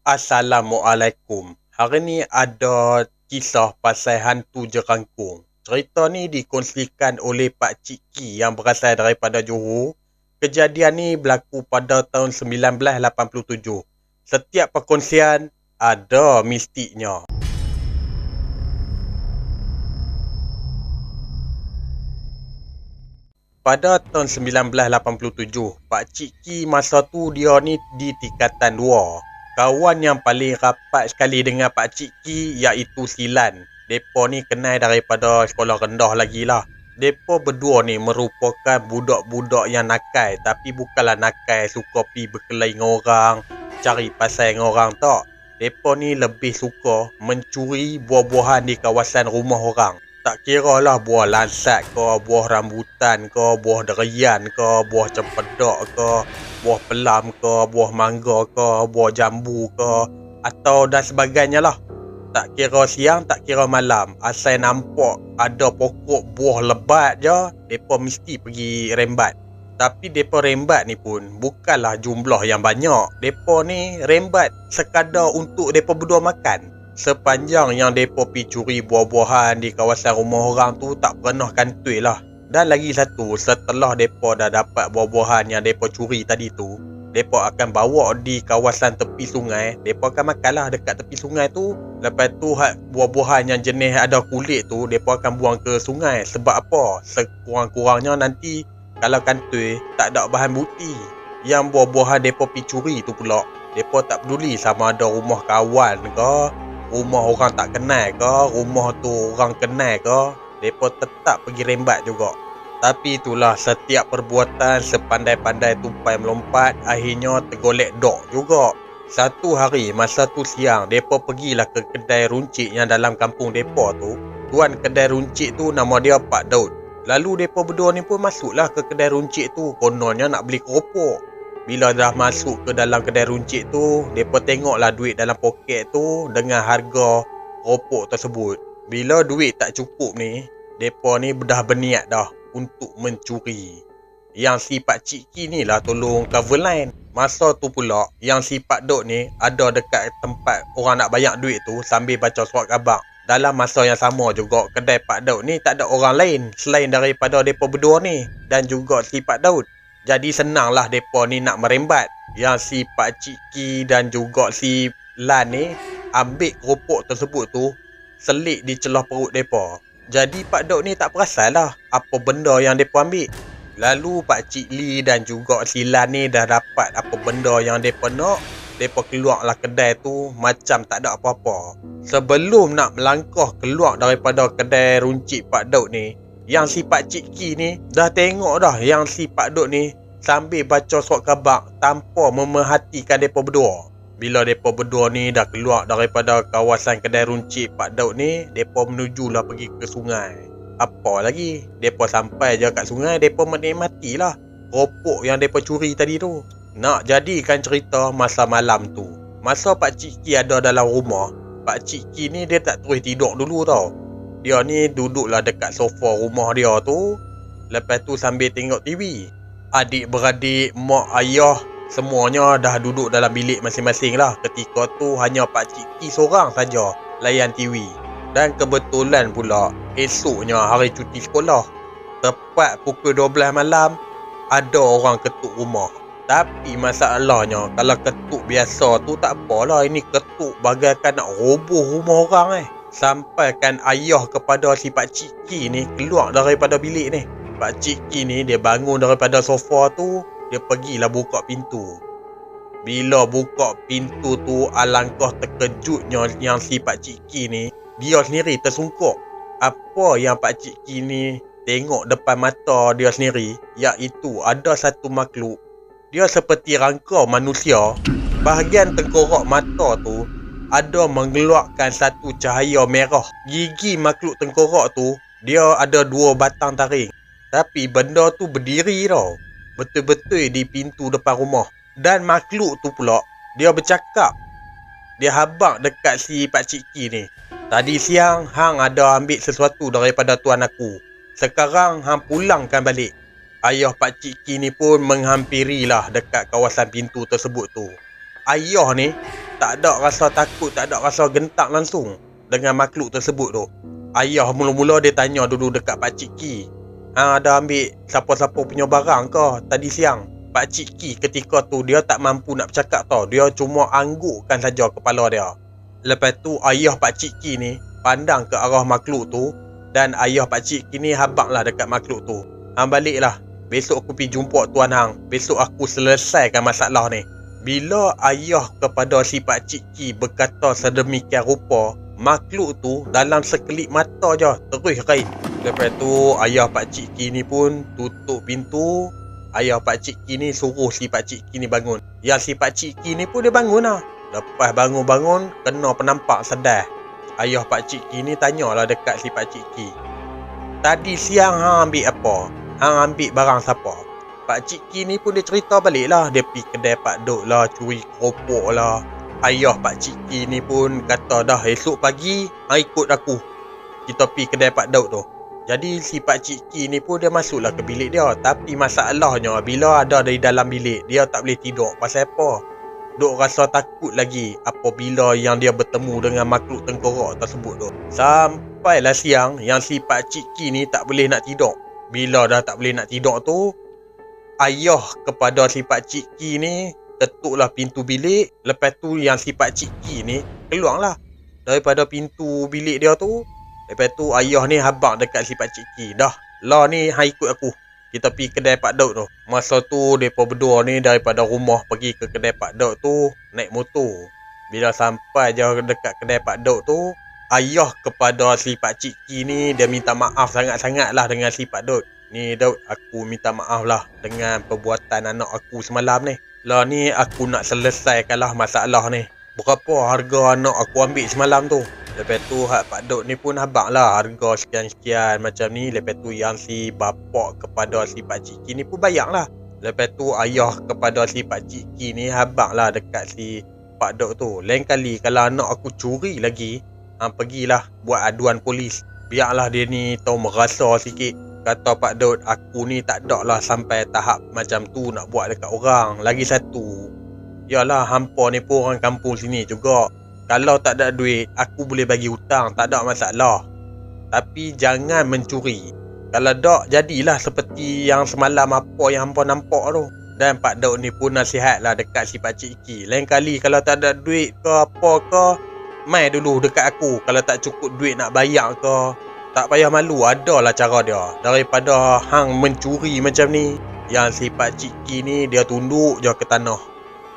Assalamualaikum. Hari ni ada kisah pasal hantu jerangkung. Cerita ni dikongsikan oleh Pak Cik Ki yang berasal daripada Johor. Kejadian ni berlaku pada tahun 1987. Setiap perkongsian ada mistiknya. Pada tahun 1987, Pak Cik Ki masa tu dia ni di tingkatan 2. Kawan yang paling rapat sekali dengan Pak Cik Ki iaitu Silan. Depa ni kenal daripada sekolah rendah lagi lah. Depa berdua ni merupakan budak-budak yang nakal, tapi bukanlah nakal suka pi berkelahi dengan orang, cari pasal dengan orang tak. Depa ni lebih suka mencuri buah-buahan di kawasan rumah orang. Tak kira lah buah lansat ke, buah rambutan ke, buah durian ke, buah cempedak ke, buah pelam ke, buah mangga ke, buah jambu ke, atau dan sebagainya lah. Tak kira siang, tak kira malam. Asal nampak ada pokok buah lebat je, mereka mesti pergi rembat. Tapi mereka rembat ni pun bukanlah jumlah yang banyak. Mereka ni rembat sekadar untuk mereka berdua makan. Sepanjang yang mereka pergi curi buah-buahan di kawasan rumah orang tu tak pernah kantoi lah. Dan lagi satu, setelah mereka dah dapat buah-buahan yang mereka curi tadi tu, mereka akan bawa di kawasan tepi sungai. Mereka akan makanlah dekat tepi sungai tu. Lepas tu buah-buahan yang jenis ada kulit tu, mereka akan buang ke sungai. Sebab apa? Sekurang-kurangnya nanti kalau kantoi tak ada bahan bukti. Yang buah-buahan mereka pergi curi tu pula, mereka tak peduli sama ada rumah kawan ke, rumah orang tak kenal ke, rumah tu orang kenal ke, mereka tetap pergi rembat juga. Tapi itulah, setiap perbuatan sepandai-pandai tupai melompat, akhirnya tergolek dok juga. Satu hari, masa tu siang, mereka pergilah ke kedai runcit yang dalam kampung mereka tu. Tuan kedai runcit tu nama dia Pak Daud. Lalu mereka berdua ni pun masuklah ke kedai runcit tu. Kononnya nak beli keropok. Bila dah masuk ke dalam kedai runcit tu, mereka tengoklah duit dalam poket tu dengan harga keropok tersebut. Bila duit tak cukup ni, mereka ni dah berniat dah untuk mencuri. Yang si Pak Cik Ki ni lah tolong cover line. Masa tu pula, yang si Pak Dok ni ada dekat tempat orang nak bayar duit tu sambil baca surat khabar. Dalam masa yang sama juga, kedai Pak Daud ni tak ada orang lain selain daripada mereka berdua ni dan juga si Pak Daud. Jadi senanglah mereka ni nak merembat. Yang si Pak Cik Ki dan juga si Lan ni ambil keropok tersebut tu, selit di celah perut mereka. Jadi Pak Daud ni tak perasan lah apa benda yang mereka ambil. Lalu Pak Cik Li dan juga si Lan ni dah dapat apa benda yang mereka nak. Mereka keluarlah kedai tu macam tak ada apa-apa. Sebelum nak melangkah keluar daripada kedai runcit Pak Daud ni, yang si Pak Cik Ki ni dah tengok dah yang si Pak Daud ni sambil baca surat khabar tanpa memerhatikan mereka berdua. Bila mereka berdua ni dah keluar daripada kawasan kedai runcit Pak Daud ni, mereka menujulah pergi ke sungai. Apa lagi, mereka sampai je kat sungai, mereka menikmatilah keropok yang mereka curi tadi tu. Nak jadikan cerita masa malam tu, masa Pak Cik Ki ada dalam rumah, Pak Cik Ki ni dia tak terus tidur dulu tau. Dia ni duduklah dekat sofa rumah dia tu. Lepas tu sambil tengok TV. Adik-beradik, mak, ayah, semuanya dah duduk dalam bilik masing-masing lah. Ketika tu hanya Pak Cik Ki seorang saja layan TV. Dan kebetulan pula esoknya hari cuti sekolah. Tepat pukul 12 malam, ada orang ketuk rumah. Tapi masalahnya, kalau ketuk biasa tu tak apalah, ini ketuk bagaikan nak roboh rumah orang Sampaikan ayah kepada si Pak Cik Ki ni keluar daripada bilik ni. Pak Cik Ki ni dia bangun daripada sofa tu, dia pergilah buka pintu. Bila buka pintu tu, alangkah terkejutnya yang si Pak Cik Ki ni, dia sendiri tersungkuk. Apa yang Pak Cik Ki ni tengok depan mata dia sendiri, iaitu ada satu makhluk. Dia seperti rangka manusia. Bahagian tengkorak mata tu ada mengeluarkan satu cahaya merah. Gigi makhluk tengkorak tu, dia ada 2 batang taring. Tapi benda tu berdiri tau, betul-betul di pintu depan rumah. Dan makhluk tu pula, dia bercakap. Dia habaq dekat si Pak Cik Ki ni. Tadi siang hang ada ambil sesuatu daripada tuan aku. Sekarang hang pulangkan balik. Ayah Pak Cik Ki ni pun menghampirilah dekat kawasan pintu tersebut tu. ayah ni tak ada rasa takut, tak ada rasa gentar langsung dengan makhluk tersebut tu. Ayah mula-mula dia tanya dulu dekat Pakcik Ki, ada ambil siapa-siapa punya barang ke tadi siang? Pakcik Ki ketika tu dia tak mampu nak bercakap tau. Dia cuma anggukkan saja kepala dia. Lepas tu ayah Pakcik Ki ni pandang ke arah makhluk tu, dan ayah Pakcik Ki ni habaqlah dekat makhluk tu. Hang baliklah. Besok aku pergi jumpa Tuan Hang. Besok aku selesaikan masalah ni. Bila ayah kepada si Pakcik Ki berkata sedemikian rupa, makhluk tu dalam sekelip mata je terus raib. Lepas tu ayah Pakcik Ki ni pun tutup pintu. Ayah Pakcik Ki ni suruh si Pakcik Ki ni bangun. Yang si Pakcik Ki ni pun dia bangun lah. Lepas bangun-bangun kena penampak sedar. Ayah Pakcik Ki ni tanyalah dekat si Pakcik Ki, tadi siang hang ambil apa? Hang ambil barang siapa? Pakcik Ki ni pun dia cerita balik lah. Dia pergi kedai Pak Dok lah, curi keropok lah. Ayah Pakcik Ki ni pun kata dah esok pagi hang ikut aku, kita pergi kedai Pak Dok tu. Jadi si Pakcik Ki ni pun dia masuklah ke bilik dia. Tapi masalahnya bila ada dari dalam bilik, dia tak boleh tidur. Pasal apa? Dok rasa takut lagi apabila yang dia bertemu dengan makhluk tengkorak tersebut tu. Sampailah siang yang si Pakcik Ki ni tak boleh nak tidur. Bila dah tak boleh nak tidur tu, ayah kepada si Pakcik Ki ni ketuklah pintu bilik. Lepas tu yang si Pakcik Ki ni keluarlah daripada pintu bilik dia tu. Lepas tu ayah ni habaq dekat si Pakcik Ki, dah lah ni hang ikut aku, kita pergi kedai Pak Dok tu. Masa tu mereka berdua ni daripada rumah pergi ke kedai Pak Dok tu naik motor. Bila sampai je dekat kedai Pak Dok tu, ayah kepada si Pakcik Ki ni dia minta maaf sangat-sangat lah dengan si Pak Dok. Ni Dok, aku minta maaf lah dengan perbuatan anak aku semalam ni. Lah ni aku nak selesaikan lah masalah ni. Berapa harga anak aku ambil semalam tu? Lepas tu Pak Dok ni pun habaq lah harga sekian-sekian macam ni. Lepas tu yang si bapak kepada si Pakcik Ki ni pun bayar lah. Lepas tu ayah kepada si Pakcik Ki ni habaq lah dekat si Pak Dok tu, lain kali kalau anak aku curi lagi, pergilah buat aduan polis. Biarlah dia ni tahu merasa sikit. Kata Pak Dok, aku ni tak ada lah sampai tahap macam tu nak buat dekat orang. Lagi satu, yalah hampa ni pun orang kampung sini juga. Kalau tak ada duit, aku boleh bagi hutang, tak ada masalah. Tapi jangan mencuri. Kalau tak, jadilah seperti yang semalam apa yang hampa nampak tu. Dan Pak Dok ni pun nasihatlah dekat si Pakcik Ki, lain kali kalau tak ada duit ke apa ke, mai dulu dekat aku. Kalau tak cukup duit nak bayar ke, tak payah malu, adalah cara dia. Daripada hang mencuri macam ni. Yang si Pakcik Ki ni dia tunduk je ke tanah.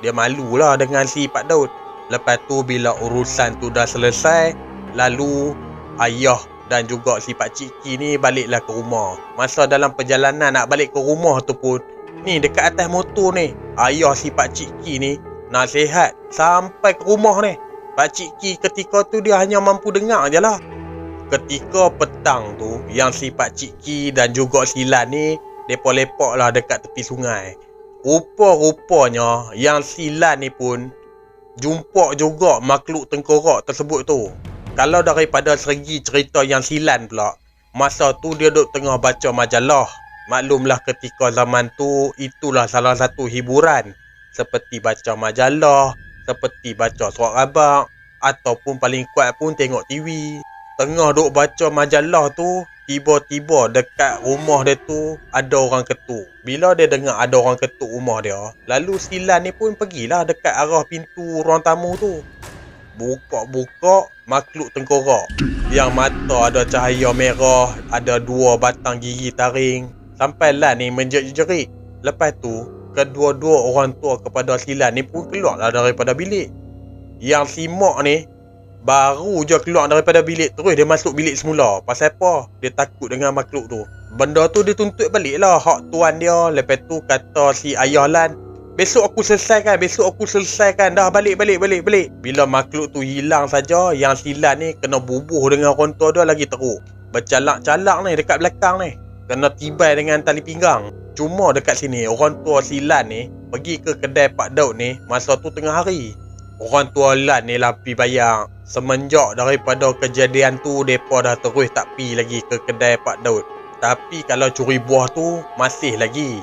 Dia malulah dengan si Pak Dok. Lepas tu bila urusan tu dah selesai, lalu ayah dan juga si Pakcik Ki ni baliklah ke rumah. Masa dalam perjalanan nak balik ke rumah tu pun, ni dekat atas motor ni, ayah si Pakcik Ki ni nasihat sampai ke rumah ni. Pakcik Ki ketika tu dia hanya mampu dengar je lah. Ketika petang tu, yang si Pakcik Ki dan juga si Lan ni depa lepak lah dekat tepi sungai. Rupa-rupanya yang si Lan ni pun jumpa juga makhluk tengkorak tersebut tu. Kalau daripada segi cerita yang si Lan pula, masa tu dia duk tengah baca majalah. Maklumlah ketika zaman tu itulah salah satu hiburan, seperti baca majalah, seperti baca surat khabar, ataupun paling kuat pun tengok TV. Tengah duk baca majalah tu, tiba-tiba dekat rumah dia tu ada orang ketuk. Bila dia dengar ada orang ketuk rumah dia, lalu si Lan ni pun pergilah dekat arah pintu ruang tamu tu. Buka-buka, makhluk tengkorak yang mata ada cahaya merah, ada dua batang gigi taring. Sampai Lan ni menjerit-jerit. Lepas tu, kedua-dua orang tua kepada si Lan ni pun keluarlah daripada bilik. Yang si Mak ni baru je keluar daripada bilik, terus dia masuk bilik semula. Pasal apa? Dia takut dengan makhluk tu. Benda tu dia tuntut balik lah hak tuan dia. Lepas tu kata si ayah Lan, besok aku selesaikan, dah balik. Bila makhluk tu hilang saja, yang si Lan ni kena bubuh dengan orang tua dia lagi teruk. Bercalak-calak ni dekat belakang ni, kena tibai dengan tali pinggang. Cuma dekat sini orang tua si Lan ni pergi ke kedai Pak Daud ni masa tu tengah hari. Orang tua Lan ni lah pergi bayar. Semenjak daripada kejadian tu, mereka dah terus tak pergi lagi ke kedai Pak Daud. Tapi kalau curi buah tu, masih lagi.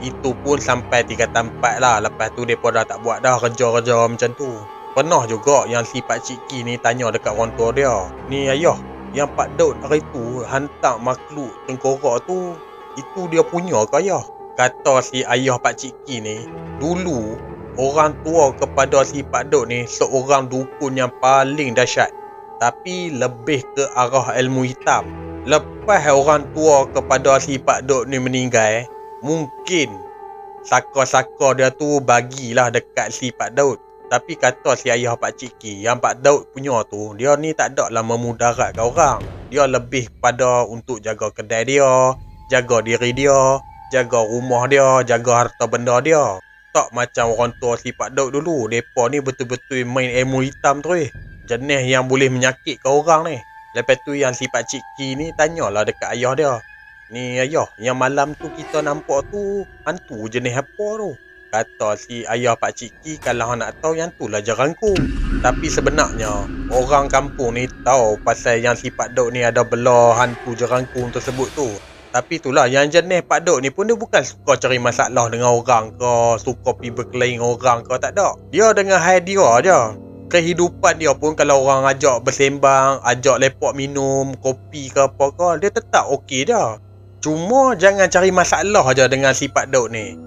Itu pun sampai 3 tempat lah. Lepas tu mereka dah tak buat dah kerja-kerja macam tu. Pernah juga yang si Pakcik Ki ni tanya dekat orang tua dia, "Ni ayah, yang Pak Daud hari tu hantar makhluk tengkorak tu, itu dia punya ke ayah?" Kata si ayah Pakcik Ki ni, dulu orang tua kepada si Pak Daud ni seorang dukun yang paling dahsyat, tapi lebih ke arah ilmu hitam. Lepas orang tua kepada si Pak Daud ni meninggal, mungkin saka-saka dia tu bagilah dekat si Pak Daud. Tapi kata si ayah Pakcik Ki, yang Pak Daud punya tu, dia ni tak ada lah memudaratkan orang. Dia lebih pada untuk jaga kedai dia, jaga diri dia, jaga rumah dia, jaga harta benda dia. Tak macam orang tua si Pak Daud dulu. Mereka ni betul-betul main ilmu hitam tu jenis yang boleh menyakitkan orang ni. Lepas tu yang si Pakcik Ki ni tanyalah dekat ayah dia, "Ni ayah, yang malam tu kita nampak tu hantu jenis apa tu?" Kata si ayah Pakcik Ki, kalau nak tahu yang tu lah jerangkung. Tapi sebenarnya orang kampung ni tahu pasal yang si Pak Daud ni ada bela hantu jerangkung tersebut tu. Tapi itulah, yang jenis Pak Daud ni pun dia bukan suka cari masalah dengan orang ke, suka pergi berkelahi dengan orang ke, tak ada. Dia dengan hal dia je. Kehidupan dia pun kalau orang ajak bersembang, ajak lepak minum kopi ke apa ke, dia tetap okey dia. Cuma jangan cari masalah je dengan si Pak Daud ni.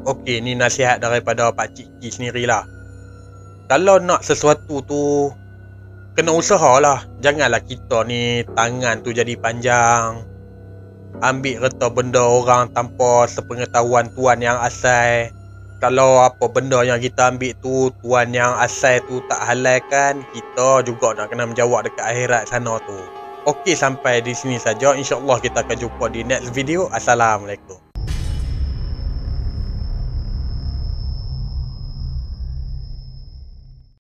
Okey, ni nasihat daripada Pakcik Ki sendirilah. Kalau nak sesuatu tu, kena usahalah. Janganlah kita ni tangan tu jadi panjang, ambil kereta benda orang tanpa sepengetahuan tuan yang asal. Kalau apa benda yang kita ambil tu tuan yang asal tu tak halalkan, kita juga nak kena menjawab dekat akhirat sana tu. Okey, sampai di sini saja. InsyaAllah kita akan jumpa di next video. Assalamualaikum.